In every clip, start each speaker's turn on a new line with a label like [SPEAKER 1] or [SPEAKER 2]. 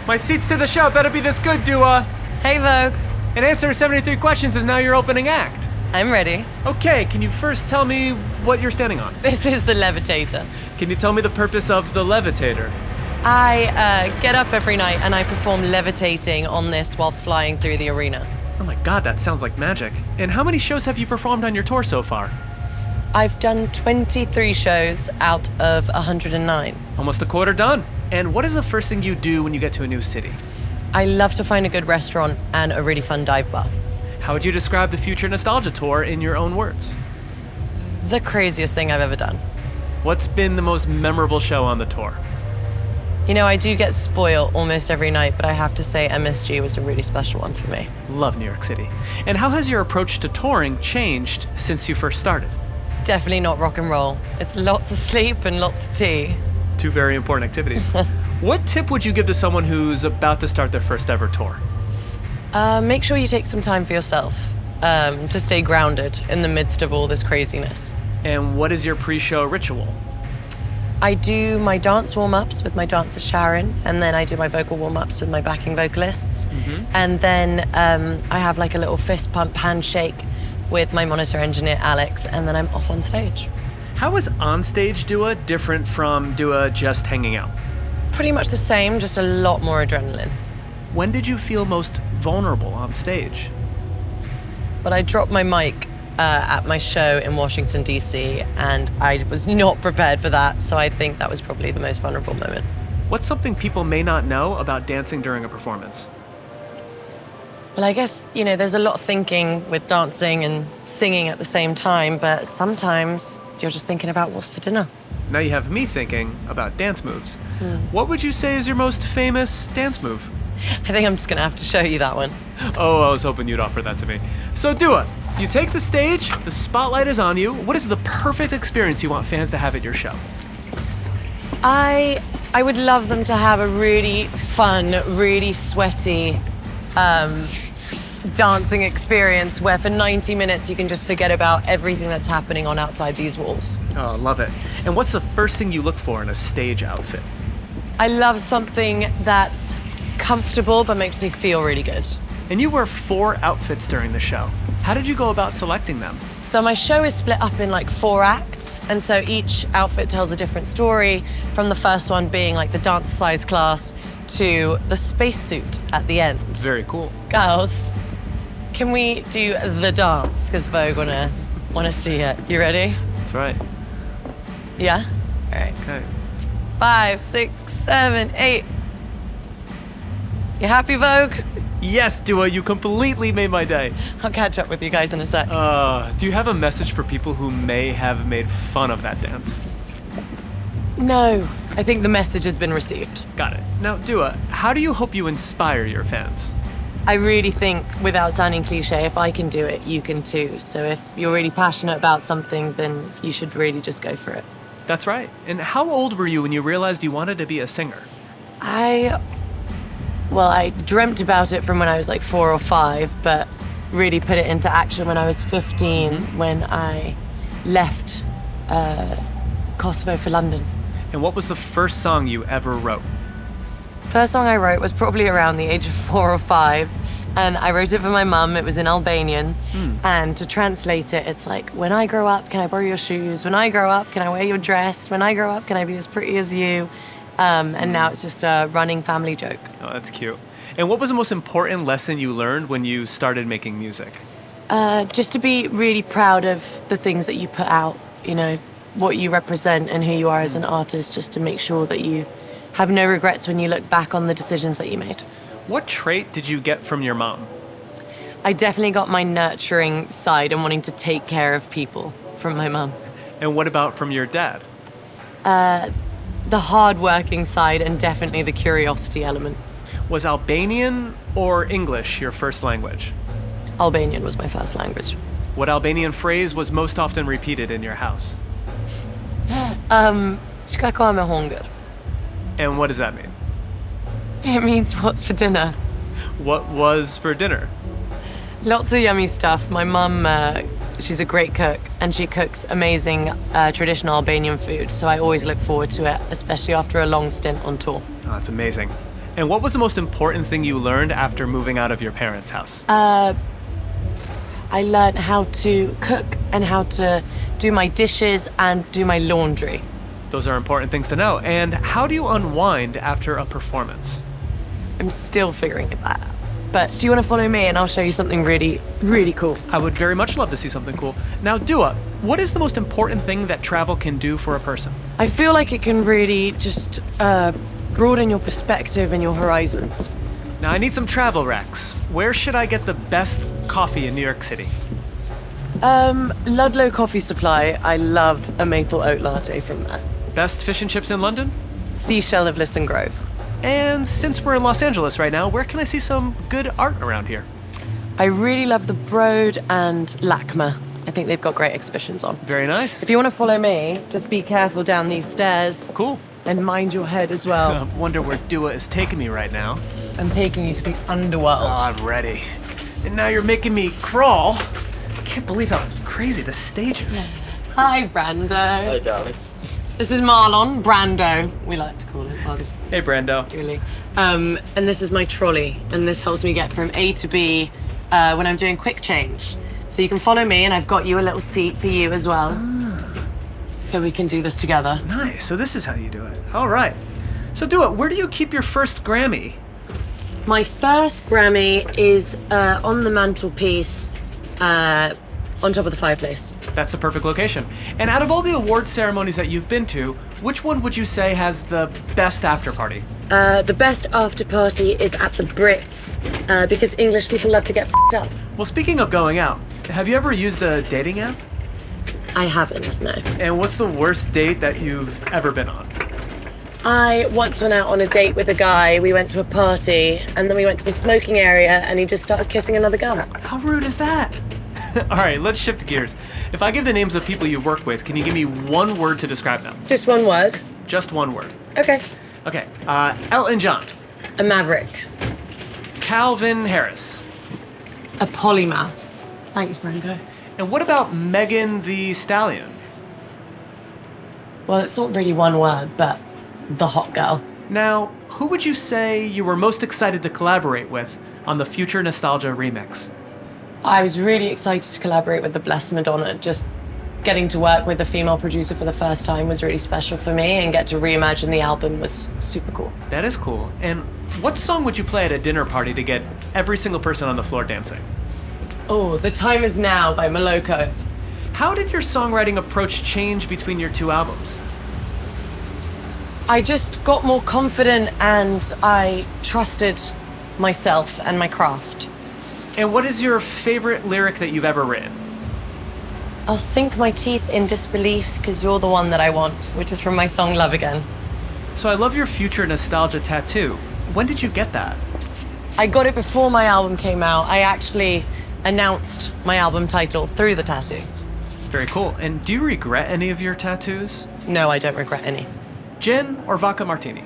[SPEAKER 1] My seats to the show better be this good, Dua.
[SPEAKER 2] Hey, Vogue.
[SPEAKER 1] An answer to 73 questions is now your opening act.
[SPEAKER 2] I'm ready.
[SPEAKER 1] Okay, can you first tell me what you're standing on?
[SPEAKER 2] This is the levitator.
[SPEAKER 1] Can you tell me the purpose of the levitator?
[SPEAKER 2] I get up every night and I perform levitating on this while flying through the arena.
[SPEAKER 1] Oh my god, that sounds like magic. And how many shows have you performed on your tour so far?
[SPEAKER 2] I've done 23 shows out of 109.
[SPEAKER 1] Almost a quarter done. And what is the first thing you do when you get to a new city?
[SPEAKER 2] I love to find a good restaurant and a really fun dive bar.
[SPEAKER 1] How would you describe the Future Nostalgia Tour in your own words?
[SPEAKER 2] The craziest thing I've ever done.
[SPEAKER 1] What's been the most memorable show on the tour?
[SPEAKER 2] You know, I do get spoiled almost every night, but I have to say MSG was a really special one for me.
[SPEAKER 1] Love New York City. And how has your approach to touring changed since you first started?
[SPEAKER 2] It's definitely not rock and roll. It's lots of sleep and lots of tea.
[SPEAKER 1] Two very important activities. What tip would you give to someone who's about to start their first ever tour?
[SPEAKER 2] Make sure you take some time for yourself to stay grounded in the midst of all this craziness.
[SPEAKER 1] And what is your pre-show ritual?
[SPEAKER 2] I do my dance warm-ups with my dancer Sharon, and then I do my vocal warm-ups with my backing vocalists. And then I have like a little fist pump handshake with my monitor engineer Alex, and then I'm off on stage.
[SPEAKER 1] How is onstage Dua different from Dua just hanging out?
[SPEAKER 2] Pretty much the same, just a lot more adrenaline.
[SPEAKER 1] When did you feel most vulnerable on stage?
[SPEAKER 2] But I dropped my mic at my show in Washington, D.C., and I was not prepared for that, so I think that was probably the most vulnerable moment.
[SPEAKER 1] What's something people may not know about dancing during a performance?
[SPEAKER 2] Well, I guess, you know, there's a lot of thinking with dancing and singing at the same time, but sometimes you're just thinking about what's for dinner.
[SPEAKER 1] Now you have me thinking about dance moves. What would you say is your most famous dance move?
[SPEAKER 2] I think I'm just gonna have to show you that one.
[SPEAKER 1] Oh, I was hoping you'd offer that to me. So Dua, you take the stage, the spotlight is on you. What is the perfect experience you want fans to have at your show?
[SPEAKER 2] I would love them to have a really fun, really sweaty dancing experience where for 90 minutes you can just forget about everything that's happening on outside these walls.
[SPEAKER 1] Oh, love it. And what's the first thing you look for in a stage outfit?
[SPEAKER 2] I love something that's comfortable but makes me feel really good.
[SPEAKER 1] And you wear 4 outfits during the show. How did you go about selecting them?
[SPEAKER 2] So my show is split up in like 4 acts, and so each outfit tells a different story, from the first one being like the dance size class to the spacesuit at the end.
[SPEAKER 1] Very cool.
[SPEAKER 2] Girls, can we do the dance? Because Vogue wanna see it. You ready?
[SPEAKER 1] That's right.
[SPEAKER 2] Yeah? All right.
[SPEAKER 1] Okay.
[SPEAKER 2] 5, 6, 7, 8. You happy, Vogue?
[SPEAKER 1] Yes, Dua, you completely made my day.
[SPEAKER 2] I'll catch up with you guys in a sec.
[SPEAKER 1] Do you have a message for people who may have made fun of that dance?
[SPEAKER 2] No, I think the message has been received.
[SPEAKER 1] Got it. Now, Dua, how do you hope you inspire your fans?
[SPEAKER 2] I really think, without sounding cliche, if I can do it, you can too. So if you're really passionate about something, then you should really just go for it.
[SPEAKER 1] That's right. And how old were you when you realized you wanted to be a singer?
[SPEAKER 2] Well, I dreamt about it from when I was like 4 or 5, but really put it into action when I was 15, when I left Kosovo for London.
[SPEAKER 1] And what was the first song you ever wrote?
[SPEAKER 2] First song I wrote was probably around the age of 4 or 5, and I wrote it for my mum. It was in Albanian, and to translate it, it's like, when I grow up, can I borrow your shoes? When I grow up, can I wear your dress? When I grow up, can I be as pretty as you? And now it's just a running family joke.
[SPEAKER 1] Oh, that's cute. And what was the most important lesson you learned when you started making music?
[SPEAKER 2] Just to be really proud of the things that you put out, you know, what you represent and who you are as an artist, just to make sure that you have no regrets when you look back on the decisions that you made.
[SPEAKER 1] What trait did you get from your mom?
[SPEAKER 2] I definitely got my nurturing side and wanting to take care of people from my mum.
[SPEAKER 1] And what about from your dad?
[SPEAKER 2] The hard-working side and definitely the curiosity element.
[SPEAKER 1] Was Albanian or English your first language?
[SPEAKER 2] Albanian was my first language.
[SPEAKER 1] What Albanian phrase was most often repeated in your house?
[SPEAKER 2] Çka ka me hunger?
[SPEAKER 1] And what does that mean?
[SPEAKER 2] It means what's for dinner.
[SPEAKER 1] What was for dinner?
[SPEAKER 2] Lots of yummy stuff. My mum, she's a great cook, and she cooks amazing traditional Albanian food, so I always look forward to it, especially after a long stint on tour.
[SPEAKER 1] Oh, that's amazing. And what was the most important thing you learned after moving out of your parents' house?
[SPEAKER 2] I learned how to cook and how to do my dishes and do my laundry.
[SPEAKER 1] Those are important things to know. And how do you unwind after a performance?
[SPEAKER 2] I'm still figuring it out. But do you want to follow me and I'll show you something really, really cool?
[SPEAKER 1] I would very much love to see something cool. Now, Dua, what is the most important thing that travel can do for a person?
[SPEAKER 2] I feel like it can really just broaden your perspective and your horizons.
[SPEAKER 1] Now, I need some travel recs. Where should I get the best coffee in New York City?
[SPEAKER 2] Ludlow Coffee Supply. I love a maple oat latte from there.
[SPEAKER 1] Best fish and chips in London?
[SPEAKER 2] Seashell of Lisson Grove.
[SPEAKER 1] And since we're in Los Angeles right now, where can I see some good art around here?
[SPEAKER 2] I really love the Broad and LACMA. I think they've got great exhibitions on.
[SPEAKER 1] Very nice.
[SPEAKER 2] If you want to follow me, just be careful down these stairs.
[SPEAKER 1] Cool.
[SPEAKER 2] And mind your head as well.
[SPEAKER 1] I wonder where Dua is taking me right now.
[SPEAKER 2] I'm taking you to the underworld.
[SPEAKER 1] Oh, I'm ready. And now you're making me crawl. I can't believe how crazy this stage is.
[SPEAKER 2] Hi, Brando.
[SPEAKER 3] Hi, darling.
[SPEAKER 2] This is Marlon, Brando, we like to call him.
[SPEAKER 1] Hey, Brando.
[SPEAKER 2] Really. And this is my trolley, and this helps me get from A to B when I'm doing quick change. So you can follow me, and I've got you a little seat for you as well. So we can do this together.
[SPEAKER 1] Nice. So this is how you do it. All right. So Dua, where do you keep your first Grammy?
[SPEAKER 2] My first Grammy is on the mantelpiece, on top of the fireplace.
[SPEAKER 1] That's the perfect location. And out of all the award ceremonies that you've been to, which one would you say has the best after party?
[SPEAKER 2] The best after party is at the Brits, because English people love to get f***ed up.
[SPEAKER 1] Well, speaking of going out, have you ever used a dating app?
[SPEAKER 2] I haven't, no.
[SPEAKER 1] And what's the worst date that you've ever been on?
[SPEAKER 2] I once went out on a date with a guy. We went to a party, and then we went to the smoking area, and he just started kissing another girl.
[SPEAKER 1] How rude is that? All right, let's shift gears. If I give the names of people you work with, can you give me one word to describe them?
[SPEAKER 2] Just one word?
[SPEAKER 1] Just one word.
[SPEAKER 2] Okay.
[SPEAKER 1] Okay, Elton John.
[SPEAKER 2] A maverick.
[SPEAKER 1] Calvin Harris.
[SPEAKER 2] A polymath. Thanks, Branko.
[SPEAKER 1] And what about Megan the Stallion?
[SPEAKER 2] Well, it's not really one word, but the hot girl.
[SPEAKER 1] Now, who would you say you were most excited to collaborate with on the Future Nostalgia remix?
[SPEAKER 2] I was really excited to collaborate with the Blessed Madonna. Just getting to work with a female producer for the first time was really special for me, and get to reimagine the album was super cool.
[SPEAKER 1] That is cool. And what song would you play at a dinner party to get every single person on the floor dancing?
[SPEAKER 2] Oh, The Time Is Now by Moloko.
[SPEAKER 1] How did your songwriting approach change between your two albums?
[SPEAKER 2] I just got more confident, and I trusted myself and my craft.
[SPEAKER 1] And what is your favorite lyric that you've ever written?
[SPEAKER 2] I'll sink my teeth in disbelief because you're the one that I want, which is from my song Love Again.
[SPEAKER 1] So I love your Future Nostalgia tattoo. When did you get that?
[SPEAKER 2] I got it before my album came out. I actually announced my album title through the tattoo.
[SPEAKER 1] Very cool. And do you regret any of your tattoos?
[SPEAKER 2] No, I don't regret any.
[SPEAKER 1] Gin or vodka martini?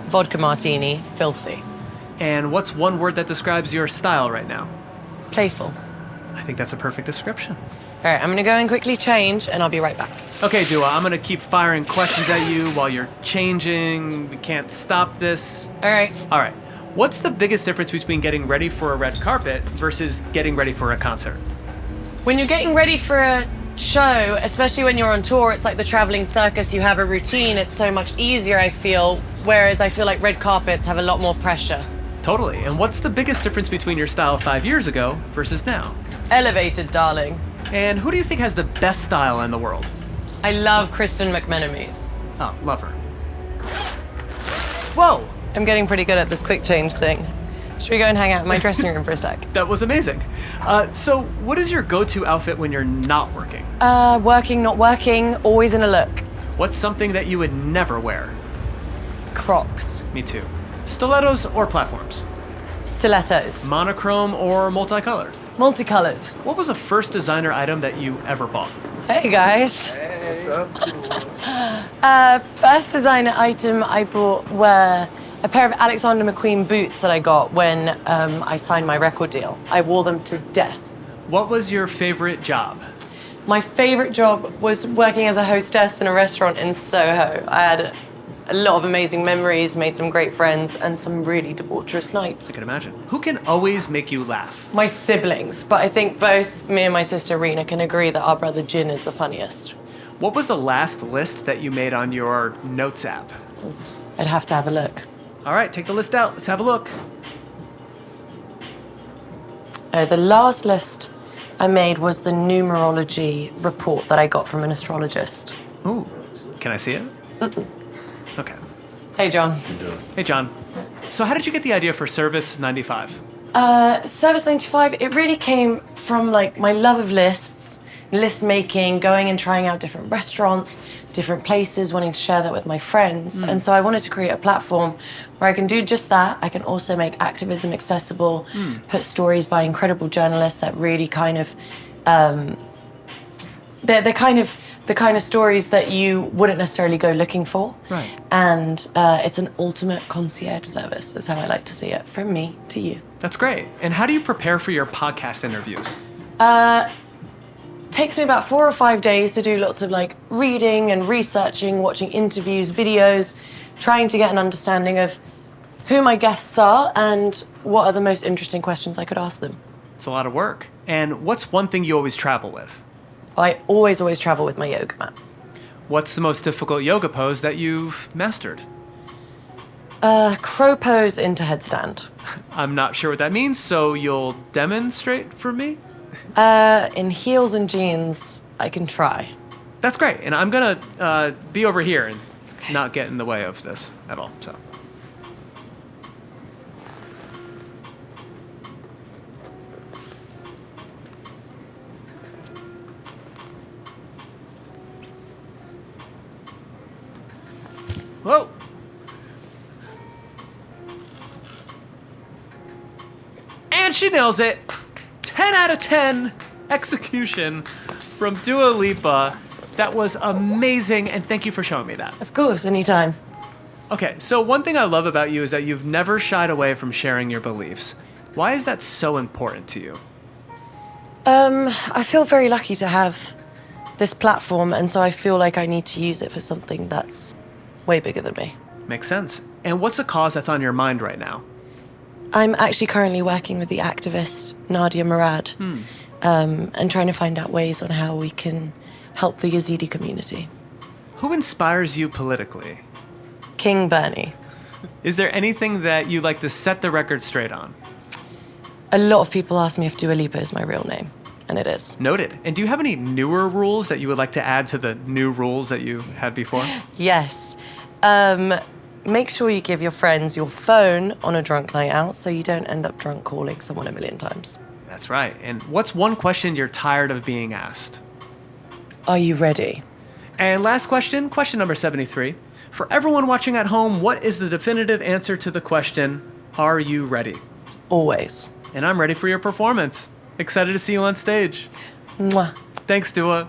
[SPEAKER 2] Vodka martini, filthy.
[SPEAKER 1] And what's one word that describes your style right now?
[SPEAKER 2] Playful.
[SPEAKER 1] I think that's a perfect description.
[SPEAKER 2] All right, I'm gonna go and quickly change, and I'll be right back.
[SPEAKER 1] Okay, Dua, I'm gonna keep firing questions at you while you're changing. We can't stop this.
[SPEAKER 2] All right.
[SPEAKER 1] All right. What's the biggest difference between getting ready for a red carpet versus getting ready for a concert?
[SPEAKER 2] When you're getting ready for a show, especially when you're on tour, it's like the traveling circus. You have a routine. It's so much easier, I feel, whereas I feel like red carpets have a lot more pressure.
[SPEAKER 1] Totally. And what's the biggest difference between your style 5 years ago versus now?
[SPEAKER 2] Elevated, darling.
[SPEAKER 1] And who do you think has the best style in the world?
[SPEAKER 2] I love Kristen McMenamies.
[SPEAKER 1] Oh, love her. Whoa!
[SPEAKER 2] I'm getting pretty good at this quick change thing. Should we go and hang out in my dressing room for a sec?
[SPEAKER 1] That was amazing. So what is your go-to outfit when you're not working?
[SPEAKER 2] Working, not working, always in a look.
[SPEAKER 1] What's something that you would never wear?
[SPEAKER 2] Crocs.
[SPEAKER 1] Me too. Stilettos or platforms?
[SPEAKER 2] Stilettos.
[SPEAKER 1] Monochrome or multicolored?
[SPEAKER 2] Multicolored.
[SPEAKER 1] What was the first designer item that you ever bought?
[SPEAKER 2] Hey guys.
[SPEAKER 3] What's up?
[SPEAKER 2] First designer item I bought were a pair of Alexander McQueen boots that I got when I signed my record deal. I wore them to death.
[SPEAKER 1] What was your favorite job?
[SPEAKER 2] My favorite job was working as a hostess in a restaurant in Soho. I had a lot of amazing memories, made some great friends, and some really debaucherous nights.
[SPEAKER 1] I can imagine. Who can always make you laugh?
[SPEAKER 2] My siblings, but I think both me and my sister Rena can agree that our brother Jin is the funniest.
[SPEAKER 1] What was the last list that you made on your notes app?
[SPEAKER 2] I'd have to have a look.
[SPEAKER 1] All right, take the list out. Let's have a look.
[SPEAKER 2] The last list I made was the numerology report that I got from an astrologist.
[SPEAKER 1] Ooh, can I see it? Okay.
[SPEAKER 2] Hey, John.
[SPEAKER 1] Hey, John. So how did you get the idea for Service 95?
[SPEAKER 2] Service 95, it really came from like my love of lists, list making, going and trying out different restaurants, different places, wanting to share that with my friends. And so I wanted to create a platform where I can do just that. I can also make activism accessible, put stories by incredible journalists that really kind of, they're the kind of stories that you wouldn't necessarily go looking for.
[SPEAKER 1] Right.
[SPEAKER 2] And it's an ultimate concierge service, is how I like to see it, from me to you.
[SPEAKER 1] That's great. And how do you prepare for your podcast interviews?
[SPEAKER 2] Takes me about 4 or 5 days to do lots of like reading and researching, watching interviews, videos, trying to get an understanding of who my guests are and what are the most interesting questions I could ask them.
[SPEAKER 1] It's a lot of work. And what's one thing you always travel with?
[SPEAKER 2] I always travel with my yoga mat.
[SPEAKER 1] What's the most difficult yoga pose that you've mastered?
[SPEAKER 2] Crow pose into headstand.
[SPEAKER 1] I'm not sure what that means, so you'll demonstrate for me?
[SPEAKER 2] In heels and jeans, I can try.
[SPEAKER 1] That's great. And I'm gonna be over here and not get in the way of this at all, so. Whoa. And she nails it. 10 out of 10 execution from Dua Lipa. That was amazing, and thank you for showing me that.
[SPEAKER 2] Of course, anytime.
[SPEAKER 1] Okay, so one thing I love about you is that you've never shied away from sharing your beliefs. Why is that so important to you?
[SPEAKER 2] I feel very lucky to have this platform, and so I feel like I need to use it for something that's way bigger than me.
[SPEAKER 1] Makes sense. And what's a cause that's on your mind right now?
[SPEAKER 2] I'm actually currently working with the activist Nadia Murad and trying to find out ways on how we can help the Yazidi community.
[SPEAKER 1] Who inspires you politically?
[SPEAKER 2] King Bernie.
[SPEAKER 1] Is there anything that you'd like to set the record straight on?
[SPEAKER 2] A lot of people ask me if Dua Lipa is my real name, and it is.
[SPEAKER 1] Noted. And do you have any newer rules that you would like to add to the new rules that you had before?
[SPEAKER 2] Yes. Make sure you give your friends your phone on a drunk night out so you don't end up drunk calling someone a million times.
[SPEAKER 1] That's right. And what's one question you're tired of being asked?
[SPEAKER 2] Are you ready?
[SPEAKER 1] And last question, question number 73. For everyone watching at home, what is the definitive answer to the question, are you ready?
[SPEAKER 2] Always.
[SPEAKER 1] And I'm ready for your performance. Excited to see you on stage.
[SPEAKER 2] Mwah.
[SPEAKER 1] Thanks, Dua.